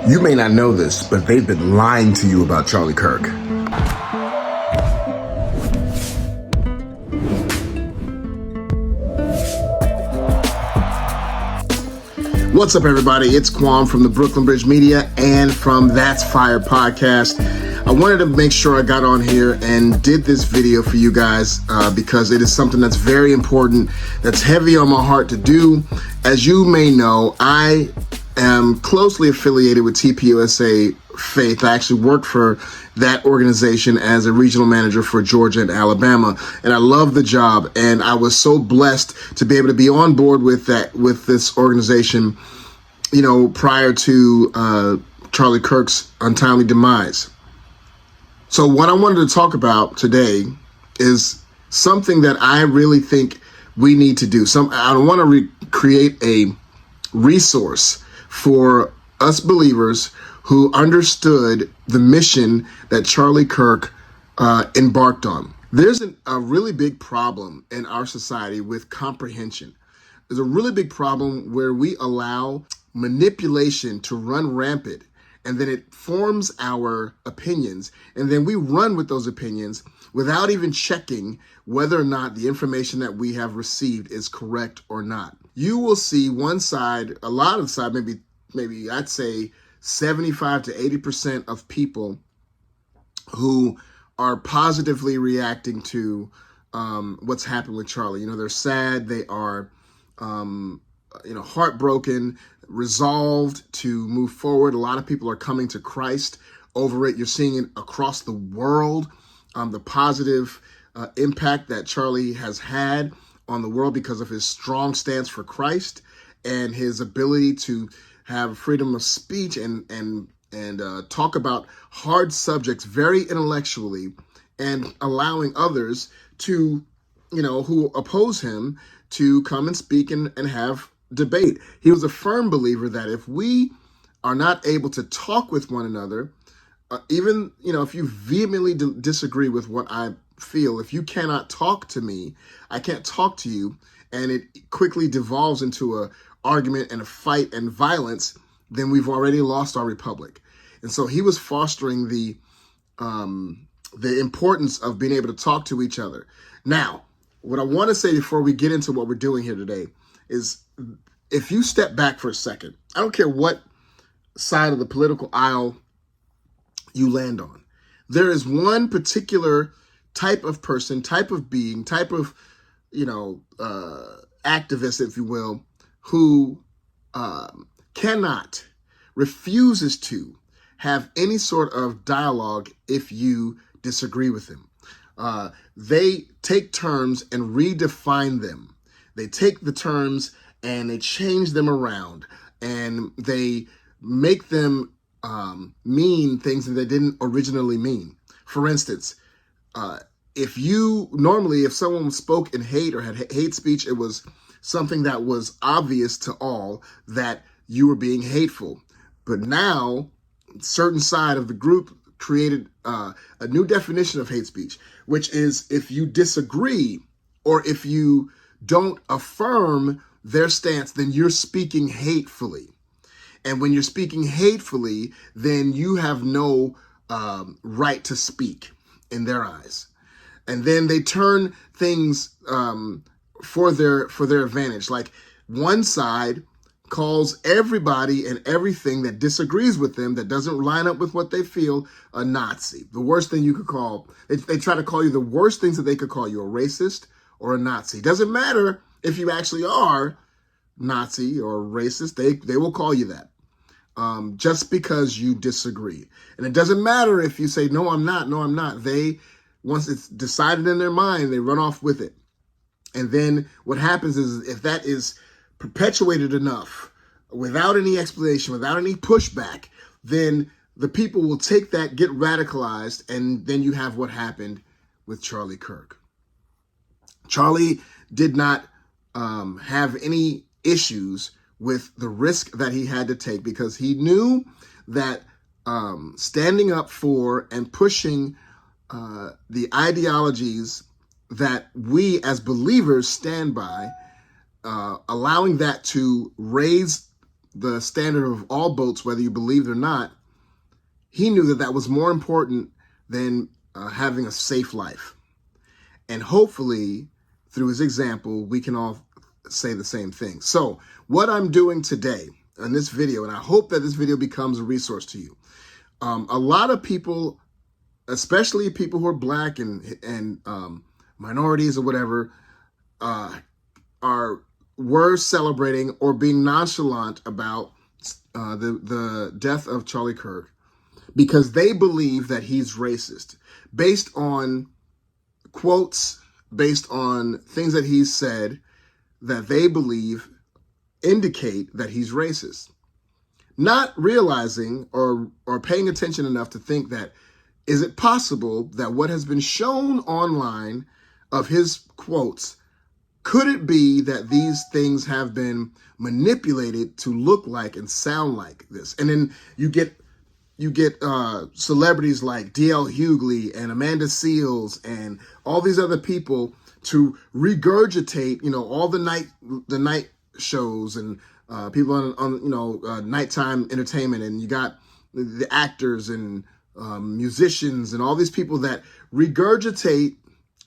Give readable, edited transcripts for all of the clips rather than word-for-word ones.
You may not know this, but they've been lying to you about Charlie Kirk. What's up, everybody? It's Kwam from the Brooklyn Bridge Media and from That's Fire podcast. I wanted to make sure I got on here and did this video for you guys because it is something that's very important, that's heavy on my heart to do. As you may know, I am closely affiliated with TPUSA Faith. I actually worked for that organization as a regional manager for Georgia and Alabama, and I love the job. And I was so blessed to be able to be on board with this organization, you know, prior to Charlie Kirk's untimely demise. So what I wanted to talk about today is something that I really think we need to do. I want to create a resource for us believers who understood the mission that Charlie Kirk embarked on. There's a really big problem in our society with comprehension. There's a really big problem where we allow manipulation to run rampant, and then it forms our opinions, and then we run with those opinions without even checking whether or not the information that we have received is correct or not. You will see one side, a lot of the side, maybe I'd say 75 to 80% of people who are positively reacting to what's happened with Charlie. You know, they're sad, they are heartbroken, resolved to move forward. A lot of people are coming to Christ over it. You're seeing it across the world, the positive impact that Charlie has had on the world because of his strong stance for Christ and his ability to have freedom of speech and talk about hard subjects very intellectually, and allowing others to, who oppose him, to come and speak and have debate. He was a firm believer that if we are not able to talk with one another, even, if you vehemently disagree with what I feel, if you cannot talk to me, I can't talk to you, and it quickly devolves into a argument and a fight and violence, then we've already lost our republic. And so he was fostering the importance of being able to talk to each other. Now, what I want to say before we get into what we're doing here today is, if you step back for a second, I don't care what side of the political aisle you land on, there is one particular type of person, type of being, type of, activist, if you will, who refuses to have any sort of dialogue if you disagree with them. They take terms and redefine them. They take the terms and they change them around, and they make them mean things that they didn't originally mean. For instance, if someone spoke in hate or had hate speech, it was something that was obvious to all that you were being hateful. But now, certain side of the group created a new definition of hate speech, which is if you disagree or if you don't affirm their stance, then you're speaking hatefully. And when you're speaking hatefully, then you have no right to speak in their eyes. And then they turn things for their advantage. Like, one side calls everybody and everything that disagrees with them, that doesn't line up with what they feel, a Nazi. The worst thing you could call, they try to call you the worst things that they could call you, a racist or a Nazi. Doesn't matter if you actually are Nazi or racist, they will call you that just because you disagree. And it doesn't matter if you say, no, I'm not. Once it's decided in their mind, they run off with it. And then what happens is, if that is perpetuated enough, without any explanation, without any pushback, then the people will take that, get radicalized, and then you have what happened with Charlie Kirk. Charlie did not have any issues with the risk that he had to take, because he knew that standing up for and pushing the ideologies that we as believers stand by, allowing that to raise the standard of all boats, whether you believe it or not, he knew that that was more important than having a safe life. And hopefully, through his example, we can all say the same thing. So what I'm doing today in this video, and I hope that this video becomes a resource to you. A lot of people, especially people who are black and minorities or whatever, were celebrating or being nonchalant about the death of Charlie Kirk because they believe that he's racist based on quotes, based on things that he's said that they believe indicate that he's racist. Not realizing or paying attention enough to think that, is it possible that what has been shown online of his quotes, could it be that these things have been manipulated to look like and sound like this? And then you get celebrities like D.L. Hughley and Amanda Seales and all these other people to regurgitate, all the night shows and people on nighttime entertainment, and you got the actors and musicians and all these people that regurgitate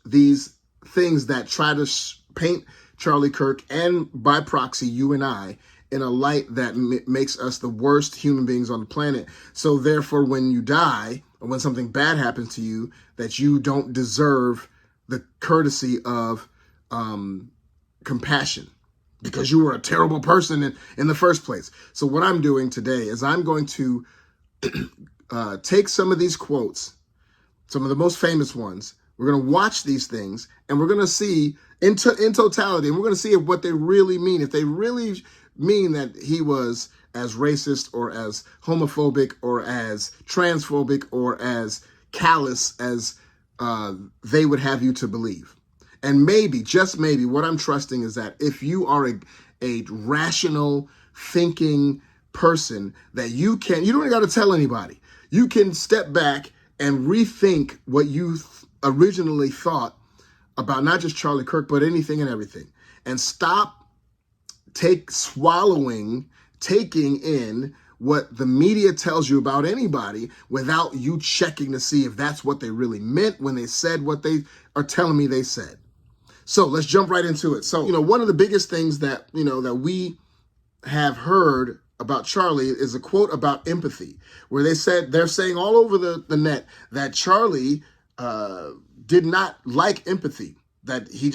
these things that try to paint Charlie Kirk and by proxy you and I in a light that makes us the worst human beings on the planet. So therefore, when you die or when something bad happens to you, that you don't deserve the courtesy of compassion because you were a terrible person in the first place. So what I'm doing today is I'm going to take some of these quotes, some of the most famous ones. We're going to watch these things and we're going to see in totality, and we're going to see what they really mean. If they really mean that he was as racist or as homophobic or as transphobic or as callous as they would have you to believe. And maybe, just maybe, what I'm trusting is that if you are a rational thinking person, that you don't even got to tell anybody. You can step back and rethink what you originally thought about not just Charlie Kirk, but anything and everything. And stop taking in what the media tells you about anybody without you checking to see if that's what they really meant when they said what they are telling me they said. So let's jump right into it. So, one of the biggest things that, that we have heard about Charlie is a quote about empathy, where they're saying all over the net that Charlie did not like empathy, that he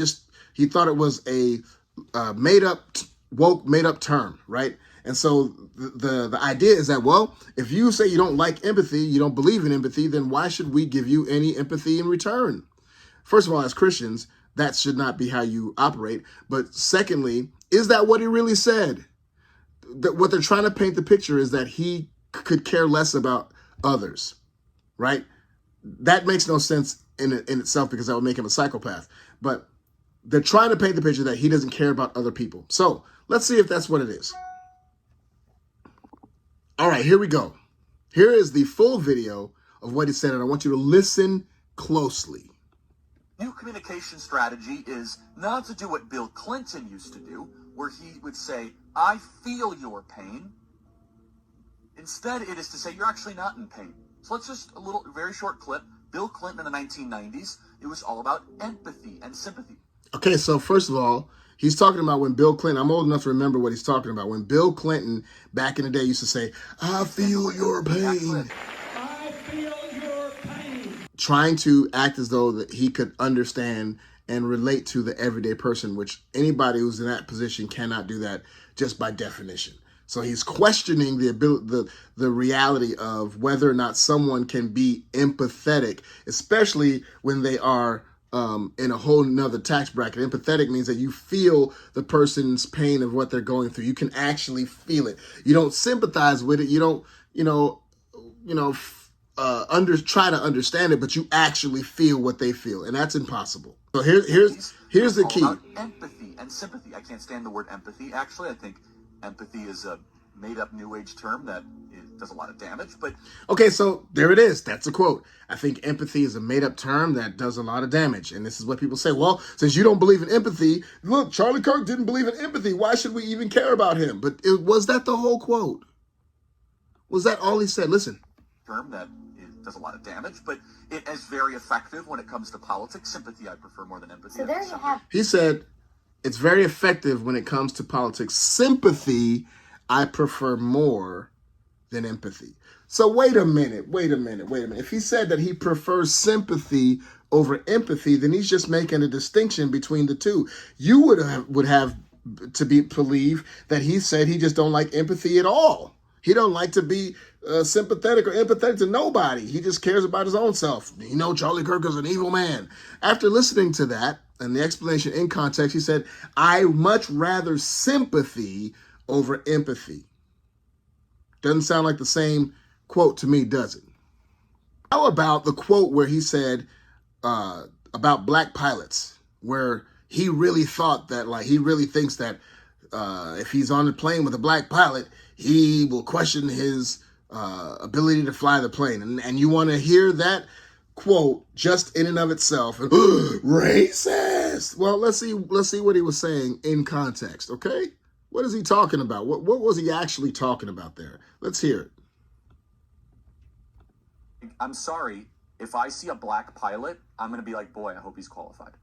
thought it was a made up term, right? And so the idea is that, well, if you say you don't like empathy, you don't believe in empathy, then why should we give you any empathy in return? First of all, as Christians, that should not be how you operate. But secondly, is that what he really said? That what they're trying to paint the picture is that he could care less about others, right? That makes no sense in itself, because that would make him a psychopath. But they're trying to paint the picture that he doesn't care about other people. So let's see if that's what it is. All right, here we go. Here is the full video of what he said, and I want you to listen closely. New communication strategy is not to do what Bill Clinton used to do, where he would say, "I feel your pain." Instead, it is to say, "You're actually not in pain." So let's just a very short clip. Bill Clinton in the 1990s, it was all about empathy and sympathy. Okay, so first of all, he's talking about when Bill Clinton, I'm old enough to remember what he's talking about. When Bill Clinton, back in the day, used to say, "I feel your pain." I feel your pain. Trying to act as though that he could understand and relate to the everyday person, which anybody who's in that position cannot do that just by definition. So he's questioning the reality of whether or not someone can be empathetic, especially when they are in a whole nother tax bracket. Empathetic means that you feel the person's pain of what they're going through. You can actually feel it. You don't sympathize with it. You don't, try to understand it, but you actually feel what they feel, and that's impossible. So here's the key. Empathy and sympathy. I can't stand the word empathy. Actually, I think empathy is a made-up New Age term that does a lot of damage, but... Okay, so there it is. That's a quote. I think empathy is a made-up term that does a lot of damage. And this is what people say. Well, since you don't believe in empathy, look, Charlie Kirk didn't believe in empathy. Why should we even care about him? But was that the whole quote? Was that all he said? Listen. Term that does a lot of damage, but it is very effective when it comes to politics. Sympathy I prefer more than empathy. So there you have... He said, it's very effective when it comes to politics. Sympathy I prefer more than empathy. So wait a minute. If he said that he prefers sympathy over empathy, then he's just making a distinction between the two. You would have to believe that he said he just don't like empathy at all. He don't like to be sympathetic or empathetic to nobody. He just cares about his own self. You know, Charlie Kirk is an evil man. After listening to that and the explanation in context, he said, I much rather sympathy over empathy. Doesn't sound like the same quote to me, does it? How about the quote where he said about black pilots, where he really thought that, like, he really thinks that if he's on the plane with a black pilot, he will question his ability to fly the plane. And you want to hear that quote just in and of itself. And, racist! Well, let's see what he was saying in context, okay? What is he talking about? What was he actually talking about there? Let's hear it. I'm sorry, if I see a black pilot, I'm going to be like, boy, I hope he's qualified.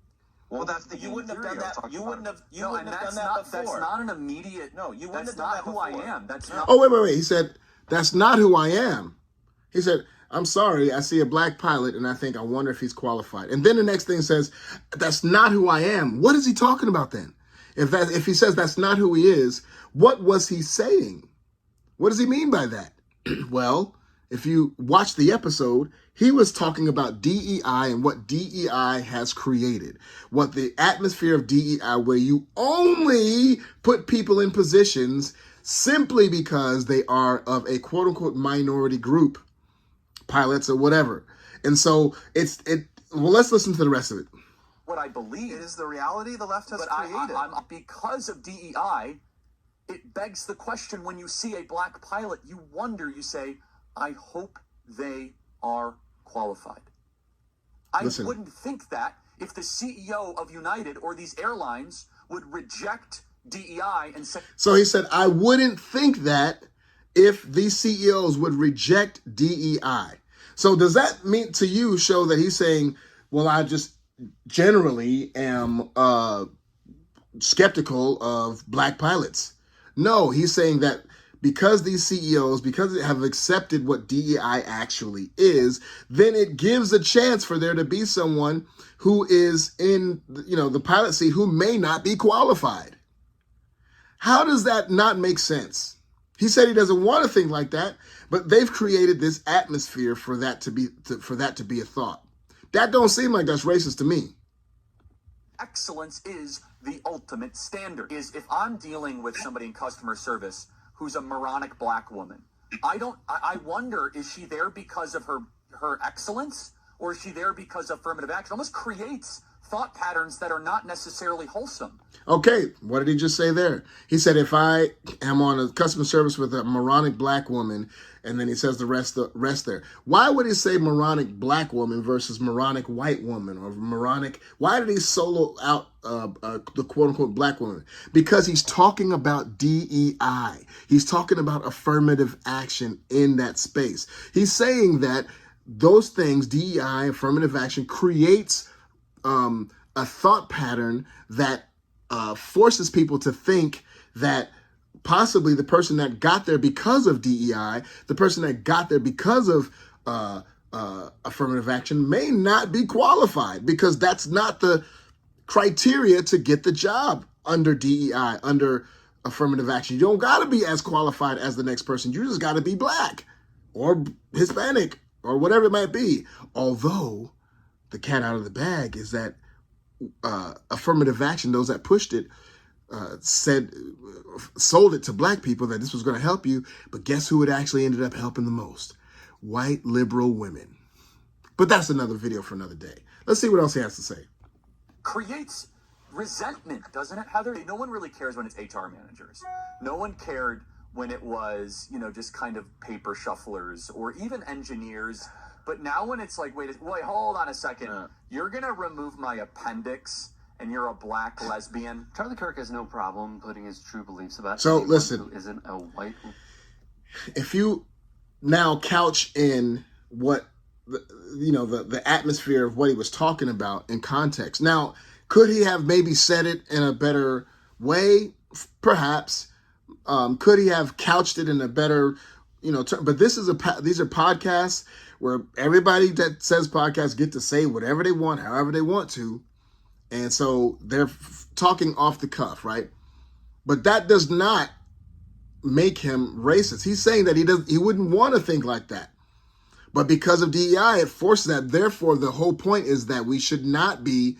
Well, that's the You wouldn't have done that. You wouldn't have done that before. That's not an immediate. No, you wouldn't That's have done not that who I before. am. That's not. Oh, wait. He said, that's not who I am. He said, I'm sorry, I see a black pilot and I think, I wonder if he's qualified. And then the next thing says, that's not who I am. What is he talking about then? If he says that's not who he is, what was he saying? What does he mean by that? Well, if you watch the episode, he was talking about DEI and what DEI has created. What the atmosphere of DEI, where you only put people in positions simply because they are of a quote unquote minority group, pilots or whatever. And so well, let's listen to the rest of it. What I believe It is the reality the left has but created. because of DEI, it begs the question: when you see a black pilot, you wonder. You say, "I hope they are qualified." Listen. I wouldn't think that if the CEO of United or these airlines would reject DEI and say, So he said, I wouldn't think that if these CEOs would reject DEI. So does that mean to you show that he's saying, well, I just generally am skeptical of black pilots? No, he's saying that because these CEOs, because they have accepted what DEI actually is, then it gives a chance for there to be someone who is in, the pilot seat who may not be qualified. How does that not make sense? He said he doesn't want to think like that, but they've created this atmosphere for that to be a thought. That don't seem like that's racist to me. excellence is the ultimate standard. Is if I'm dealing with somebody in customer service who's a moronic black woman, I wonder, is she there because of her excellence, or is she there because of affirmative action? It almost creates thought patterns that are not necessarily wholesome. Okay, what did he just say there? He said, if I am on a customer service with a moronic black woman, and then he says the rest there. Why would he say moronic black woman versus moronic white woman or moronic? Why did he solo out the quote-unquote black woman? Because he's talking about DEI. He's talking about affirmative action in that space. He's saying that those things, DEI, affirmative action, creates a thought pattern that forces people to think that possibly the person that got there because of DEI, the person that got there because of affirmative action may not be qualified, because that's not the criteria to get the job under DEI, under affirmative action. You don't got to be as qualified as the next person. You just got to be black or Hispanic or whatever it might be. Although the cat out of the bag is that affirmative action, those that pushed it, sold it to black people that this was going to help you. But guess who it actually ended up helping the most? White liberal women. But that's another video for another day. Let's see what else he has to say. Creates resentment, doesn't it, Heather? No one really cares when it's HR managers. No one cared when it was, just kind of paper shufflers or even engineers. But now when it's like, wait, hold on a second. You're going to remove my appendix and you're a black lesbian? Charlie Kirk has no problem putting his true beliefs about So anyone listen, who isn't a white. if you now couch in what the atmosphere of what he was talking about in context. Now, could he have maybe said it in a better way? Perhaps. Could he have couched it in a better, term? But these are podcasts where everybody that says podcasts get to say whatever they want, however they want to. And so they're talking off the cuff, right? But that does not make him racist. He's saying that he wouldn't want to think like that. But because of DEI, it forces that. Therefore, the whole point is that we should not be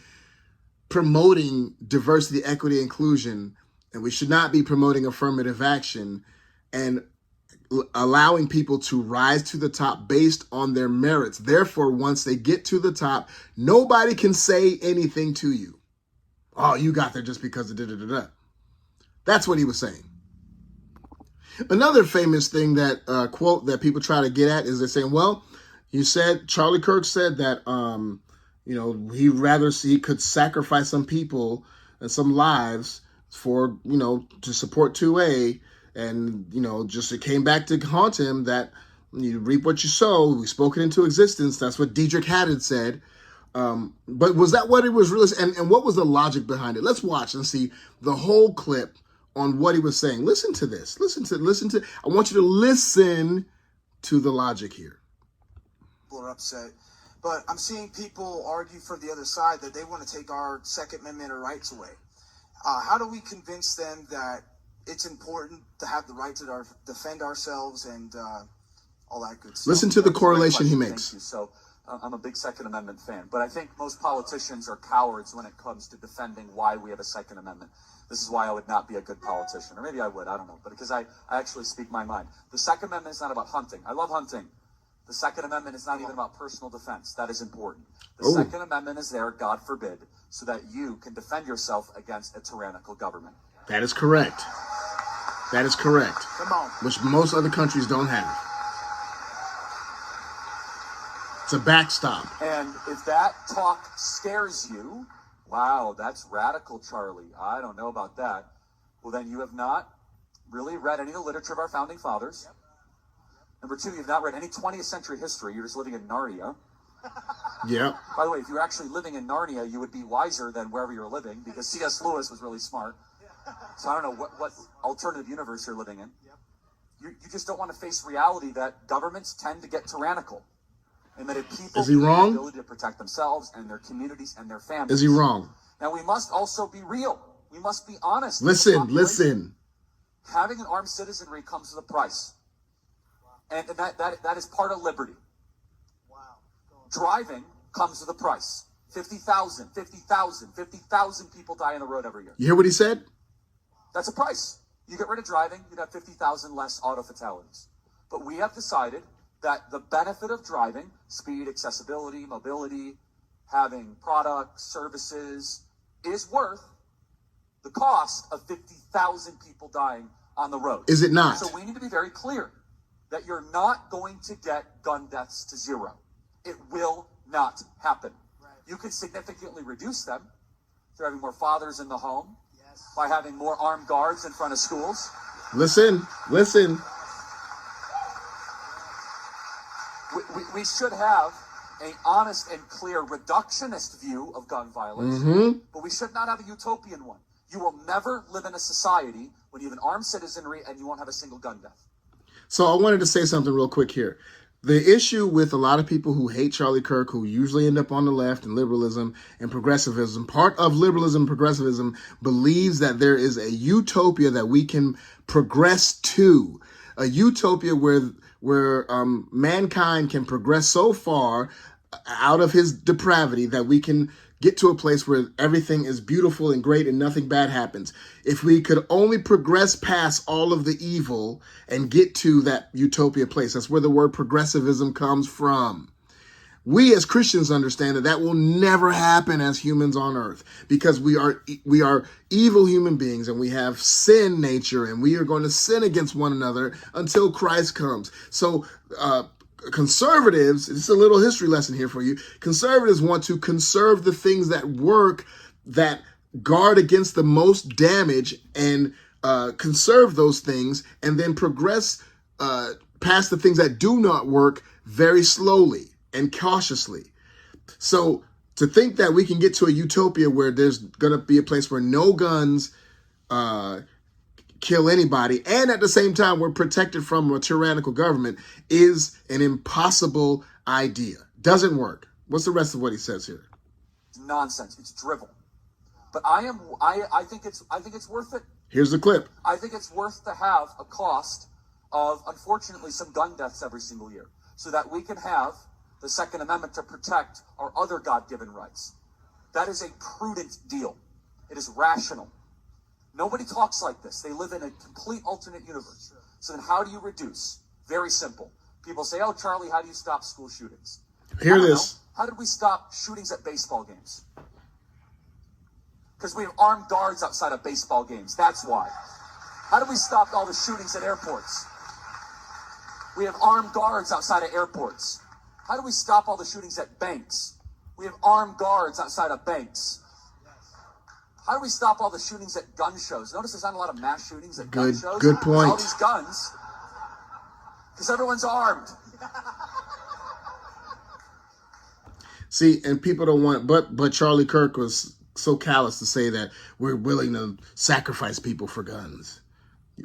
promoting diversity, equity, inclusion, and we should not be promoting affirmative action and allowing people to rise to the top based on their merits. Therefore, once they get to the top, nobody can say anything to you. Oh, you got there just because of da-da-da-da. That's what he was saying. Another famous thing that quote that people try to get at is they're saying, well, Charlie Kirk said that, he could sacrifice some people and some lives for, to support 2A. And, just it came back to haunt him that you reap what you sow. We spoke it into existence. That's what Dietrich Haddon said. But was that what it was really? And what was the logic behind it? Let's watch and see the whole clip on what he was saying. Listen to this. Listen to. I want you to listen to the logic here. People are upset, but I'm seeing people argue for the other side that they want to take our Second Amendment or rights away. How do we convince them that it's important to have the right to defend ourselves and all that good stuff? Listen to the correlation he makes. Thank you. So I'm a big Second Amendment fan, but I think most politicians are cowards when it comes to defending why we have a Second Amendment. This is why I would not be a good politician. Or maybe I would, I don't know. But because I actually speak my mind. The Second Amendment is not about hunting. I love hunting. The Second Amendment is not even about personal defense. That is important. The Second Amendment is there, God forbid, so that you can defend yourself against a tyrannical government. That is correct. That is correct. Come on. Which most other countries don't have. It's a backstop. And if that talk scares you, wow, that's radical, Charlie. I don't know about that. Well, then you have not really read any of the literature of our founding fathers. Number two, you've not read any 20th century history. You're just living in Narnia. Yeah. By the way, if you were actually living in Narnia, you would be wiser than wherever you're living, because C.S. Lewis was really smart. So I don't know what alternative universe you're living in. You just don't want to face reality that governments tend to get tyrannical. And that if people Is he wrong? have the ability to protect themselves and their communities and their families. Is he wrong? Now, we must also be real. We must be honest. Listen. Having an armed citizenry comes with a price. And that is part of liberty. Wow. Driving comes with a price. 50,000 people die on the road every year. You hear what he said? That's a price. You get rid of driving, you'd have 50,000 less auto fatalities. But we have decided that the benefit of driving, speed, accessibility, mobility, having products, services, is worth the cost of 50,000 people dying on the road. Is it not? So we need to be very clear that you're not going to get gun deaths to zero. It will not happen. Right. You can significantly reduce them through having more fathers in the home, Yes. by having more armed guards in front of schools. Listen. We should have an honest and clear reductionist view of gun violence, but we should not have a utopian one. You will never live in a society when you have an armed citizenry and you won't have a single gun death. So I wanted to say something real quick here. The issue with a lot of people who hate Charlie Kirk, who usually end up on the left and liberalism and progressivism, part of liberalism and progressivism believes that there is a utopia that we can progress to, a utopia where mankind can progress so far out of his depravity that we can get to a place where everything is beautiful and great and nothing bad happens. If we could only progress past all of the evil and get to that utopia place, that's where the word progressivism comes from. We as Christians understand that that will never happen as humans on earth, because we are evil human beings and we have sin nature, and we are going to sin against one another until Christ comes. So conservatives, it's a little history lesson here for you. Conservatives want to conserve the things that work, that guard against the most damage, and conserve those things, and then progress past the things that do not work very slowly and cautiously. So to think that we can get to a utopia where there's going to be a place where no guns kill anybody, and at the same time we're protected from a tyrannical government, is an impossible idea. Doesn't work. What's the rest of what he says here? It's nonsense. It's drivel. But I think it's worth it. Here's the clip. I think it's worth to have a cost of, unfortunately, some gun deaths every single year, so that we can have the Second Amendment to protect our other God-given rights. That is a prudent deal. It is rational. Nobody talks like this. They live in a complete alternate universe. So then how do you reduce? Very simple. People say, oh, Charlie, how do you stop school shootings? Hear this. How did we stop shootings at baseball games? Because we have armed guards outside of baseball games. That's why. How do we stop all the shootings at airports? We have armed guards outside of airports. How do we stop all the shootings at banks? We have armed guards outside of banks. How do we stop all the shootings at gun shows? Notice there's not a lot of mass shootings at gun shows. Good point. All these guns. Because everyone's armed. See, and people don't want, but Charlie Kirk was so callous to say that we're willing to sacrifice people for guns.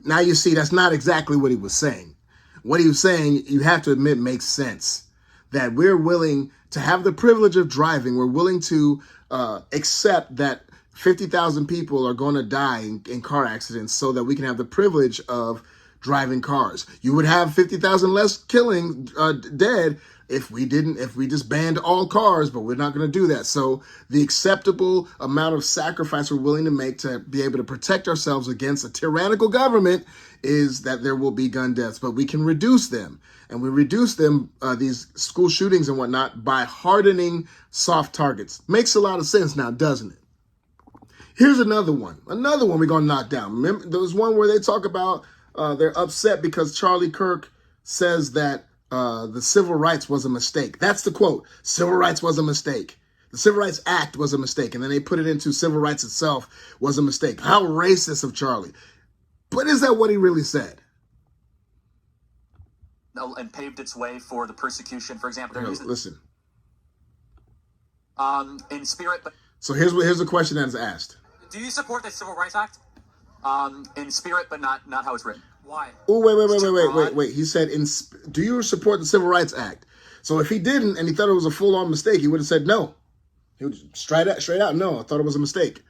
Now you see, that's not exactly what he was saying. What he was saying, you have to admit, makes sense. That we're willing to have the privilege of driving. We're willing to accept that 50,000 people are going to die in car accidents so that we can have the privilege of driving cars. You would have 50,000 less killing dead if we just banned all cars, but we're not going to do that. So the acceptable amount of sacrifice we're willing to make to be able to protect ourselves against a tyrannical government is that there will be gun deaths, but we can reduce them. And we reduce them, these school shootings and whatnot, by hardening soft targets. Makes a lot of sense now, doesn't it? Here's another one we're going to knock down. Remember, there was one where they talk about they're upset because Charlie Kirk says that the Civil Rights was a mistake. That's the quote. Civil rights was a mistake. The Civil Rights Act was a mistake. And then they put it into civil rights itself was a mistake. How racist of Charlie. But is that what he really said? And paved its way for the persecution. For example, they're using, listen. in spirit, but So here's the question that is asked. do you support the Civil Rights Act? In spirit, but not how it's written. Why? Oh, wait. He said, do you support the Civil Rights Act? So if he didn't and he thought it was a full-on mistake, he would have said no. He would straight out, no, I thought it was a mistake.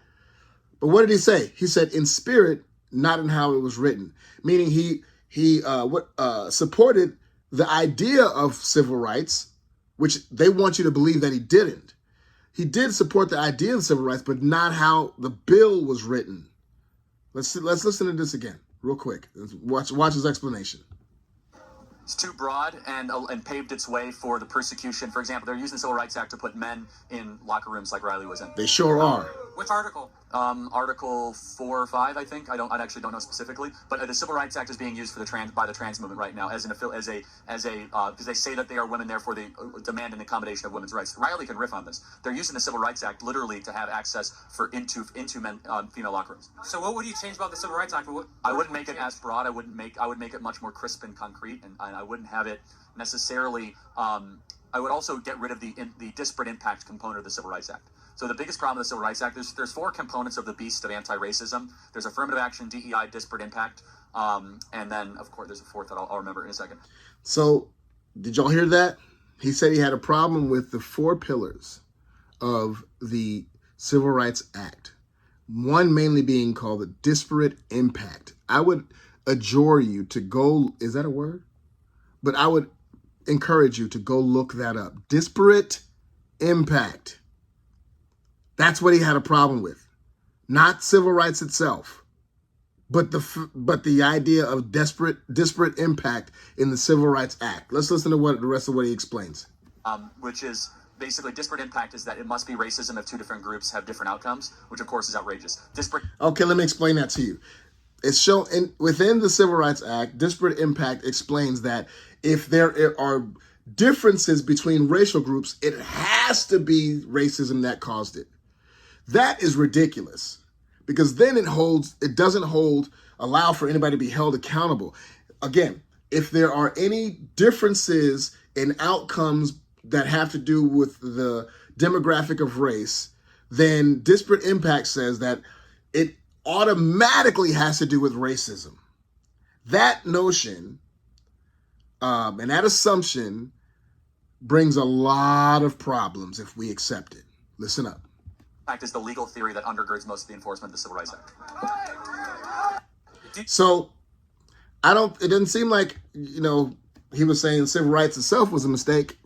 But what did he say? He said in spirit, not in how it was written. Meaning he supported the idea of civil rights, which they want you to believe that he didn't. He did support the idea of civil rights, but not how the bill was written. Let's listen to this again, real quick. Watch his explanation. It's too broad and paved its way for the persecution. For example, they're using the Civil Rights Act to put men in locker rooms like Riley was in. They sure are. Which article? Article 4 or 5, I think. I actually don't know specifically, but the Civil Rights Act is being used for by the trans movement right now as because they say that they are women, therefore they demand an accommodation of women's rights. Riley can riff on this. They're using the Civil Rights Act literally to have access into men female locker rooms. So what would you change about the Civil Rights Act? I wouldn't make it as broad. I would make it much more crisp and concrete, and I wouldn't have it necessarily. I would also get rid of the disparate impact component of the Civil Rights Act. So the biggest problem with the Civil Rights Act, there's 4 components of the beast of anti-racism. There's affirmative action, DEI, disparate impact, and then, of course, there's a 4th that I'll remember in a second. So, did y'all hear that? He said he had a problem with the 4 pillars of the Civil Rights Act. One mainly being called the disparate impact. I would adjure you to go, is that a word? But I would encourage you to go look that up. Disparate impact. That's what he had a problem with. Not civil rights itself, but the idea of disparate impact in the Civil Rights Act. Let's listen to the rest of what he explains. which is basically disparate impact is that it must be racism if two different groups have different outcomes, which of course is outrageous. Okay, let me explain that to you. It's shown within the Civil Rights Act, disparate impact explains that if there are differences between racial groups, it has to be racism that caused it. That is ridiculous, because then it doesn't allow for anybody to be held accountable. Again, if there are any differences in outcomes that have to do with the demographic of race, then disparate impact says that it automatically has to do with racism. That notion and that assumption brings a lot of problems if we accept it. Listen up. Impact is the legal theory that undergirds most of the enforcement of the Civil Rights Act. So it doesn't seem like, he was saying civil rights itself was a mistake,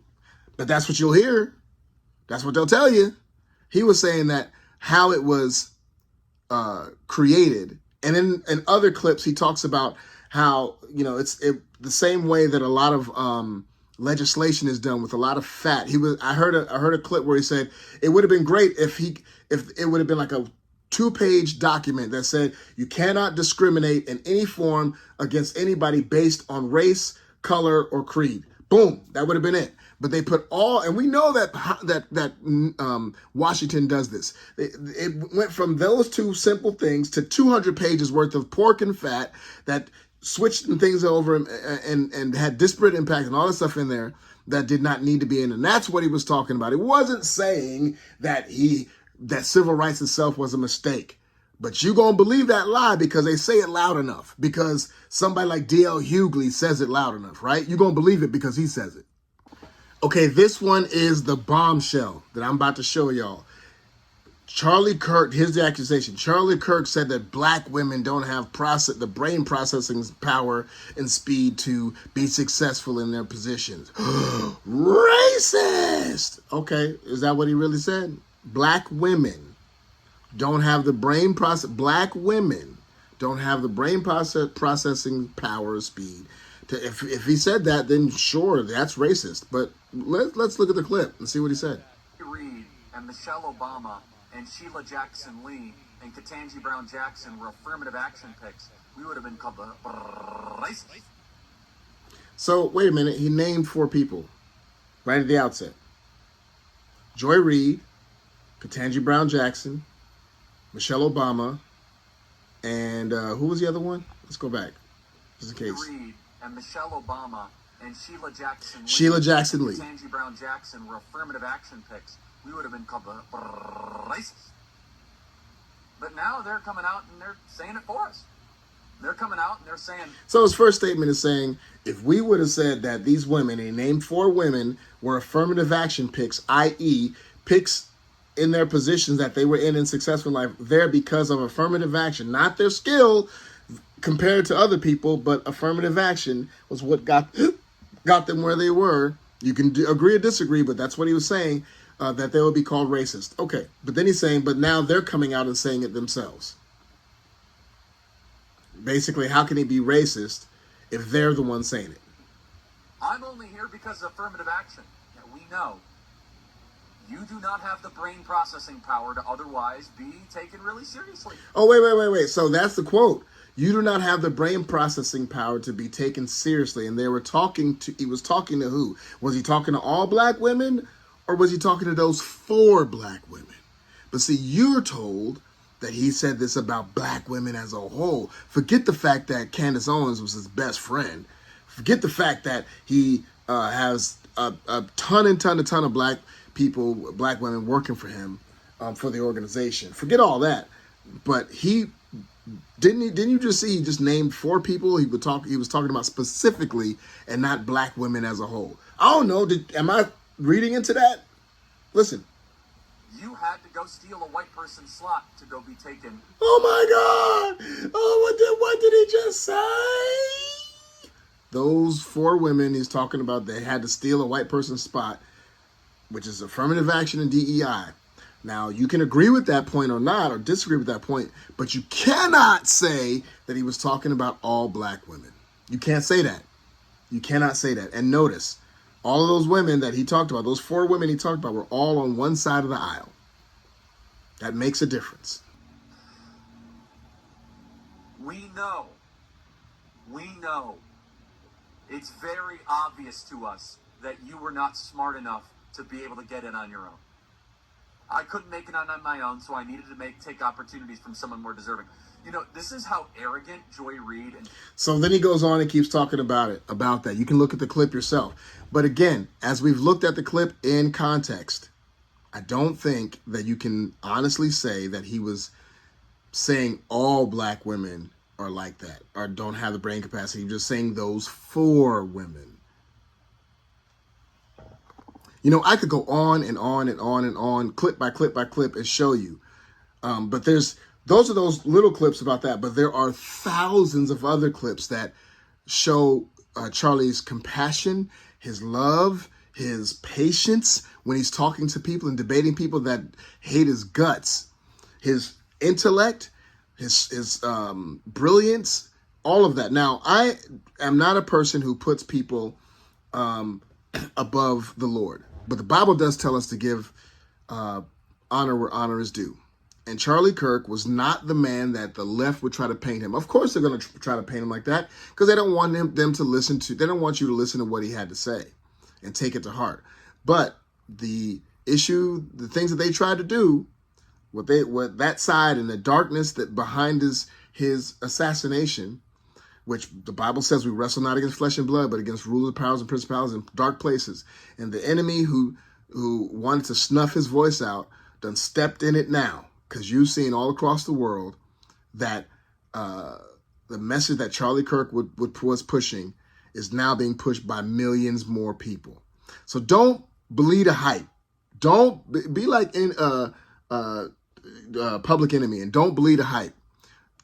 but that's what you'll hear. That's what they'll tell you. He was saying that how it was created. And in other clips, he talks about how, it's the same way that a lot of legislation is done with a lot of fat. I heard a clip where he said it would have been great if it would have been like a 2-page document that said you cannot discriminate in any form against anybody based on race, color, or creed. Boom, that would have been it. But they put and we know that Washington does this. It went from those two simple things to 200 pages worth of pork and fat that switched things over and had disparate impact and all this stuff in there that did not need to be in. And that's what he was talking about. He wasn't saying that civil rights itself was a mistake. But you gonna believe that lie because they say it loud enough. Because somebody like D.L. Hughley says it loud enough, right? You're gonna believe it because he says it. Okay, this one is the bombshell that I'm about to show y'all. Charlie Kirk, here's the accusation. Charlie Kirk said that black women don't have the brain processing power and speed to be successful in their positions. Racist! Okay, is that what he really said? Black women don't have the brain process. Black women don't have the brain processing power or speed. If he said that, then sure, that's racist. But let's look at the clip and see what he said. Reid and Michelle Obama and Sheila Jackson Lee and Ketanji Brown Jackson were affirmative action picks, we would have been called racist. So wait a minute, he named 4 people right at the outset. Joy Reid, Ketanji Brown Jackson, Michelle Obama, and who was the other one? Let's go back, just in case. Reid and Michelle Obama and Sheila Jackson Lee. Sheila Jackson Lee. Ketanji Brown Jackson were affirmative action picks, we would have been called racist. But now they're coming out and they're saying it for us. They're coming out and they're saying... So his first statement is saying, if we would have said that these women, he named 4 women, were affirmative action picks, i.e. picks in their positions that they were in successful life, they're because of affirmative action, not their skill compared to other people, but affirmative action was what got them where they were. You can agree or disagree, but that's what he was saying, that they would be called racist. Okay, but then he's saying, but now they're coming out and saying it themselves. Basically, how can he be racist if they're the ones saying it? I'm only here because of affirmative action. Now, we know you do not have the brain processing power to otherwise be taken really seriously. Oh, wait. So that's the quote. You do not have the brain processing power to be taken seriously. And he was talking to who? Was he talking to all black women, or was he talking to those 4 black women? But see, you're told that he said this about black women as a whole. Forget the fact that Candace Owens was his best friend. Forget the fact that he has a ton of black people, black women working for him, for the organization. Forget all that. But didn't you just see he just named 4 people he was talking about specifically, and not black women as a whole? I don't know. Am I reading into that? Listen. You had to go steal a white person's slot to go be taken. Oh my God! Oh, what did he just say? Those 4 women he's talking about, they had to steal a white person's spot, which is affirmative action and DEI. Now, you can agree with that point or not, or disagree with that point, but you cannot say that he was talking about all black women. You can't say that. You cannot say that. And notice, All of those women that he talked about, those 4 women he talked about, were all on one side of the aisle. That makes a difference. We know it's very obvious to us that you were not smart enough to be able to get in on your own. I couldn't make it on my own, so I needed to take opportunities from someone more deserving. You know, this is how arrogant Joy Reid and... So then he goes on and keeps talking about that. You can look at the clip yourself. But again, as we've looked at the clip in context, I don't think that you can honestly say that he was saying all black women are like that or don't have the brain capacity. He's just saying those 4 women. You know, I could go on and on and on and on, clip by clip by clip, and show you. But those are those little clips about that. But there are thousands of other clips that show Charlie's compassion, his love, his patience when he's talking to people and debating people that hate his guts, his intellect, his brilliance, all of that. Now, I am not a person who puts people above the Lord. But the Bible does tell us to give honor where honor is due. And Charlie Kirk was not the man that the left would try to paint him. Of course, they're going to try to paint him like that because they don't want them to listen to. They don't want you to listen to what he had to say and take it to heart. But the issue, the things that they tried to do, what that side and the darkness that behind his assassination, which the Bible says we wrestle not against flesh and blood, but against rulers, powers, and principalities in dark places. And the enemy who wanted to snuff his voice out done stepped in it now, because you've seen all across the world that the message that Charlie Kirk was pushing is now being pushed by millions more people. So don't believe the hype. Don't be like in Public Enemy and don't believe the hype.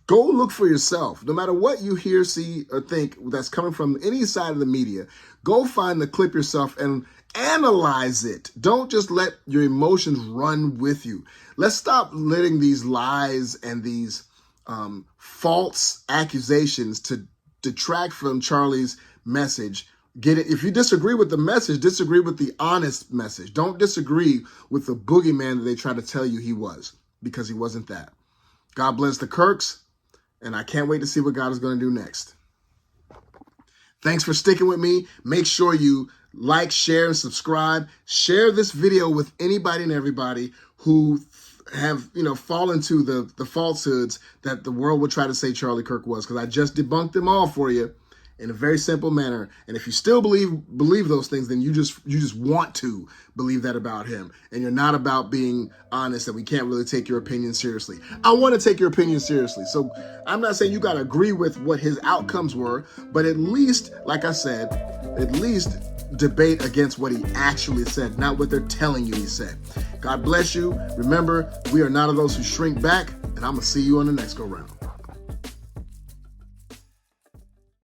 Go look for yourself. No matter what you hear, see, or think that's coming from any side of the media, go find the clip yourself and analyze it. Don't just let your emotions run with you. Let's stop letting these lies and these false accusations to detract from Charlie's message. Get it? If you disagree with the message, disagree with the honest message. Don't disagree with the boogeyman that they try to tell you he was, because he wasn't that. God bless the Kirks. And I can't wait to see what God is going to do next. Thanks for sticking with me. Make sure you like, share, and subscribe. Share this video with anybody and everybody who have, fallen to the falsehoods that the world would try to say Charlie Kirk was, because I just debunked them all for you in a very simple manner. And if you still believe those things, then you just want to believe that about him. And you're not about being honest, and we can't really take your opinion seriously. I want to take your opinion seriously. So I'm not saying you got to agree with what his outcomes were, but at least, like I said, at least debate against what he actually said, not what they're telling you he said. God bless you. Remember, we are not of those who shrink back, and I'm going to see you on the next go round.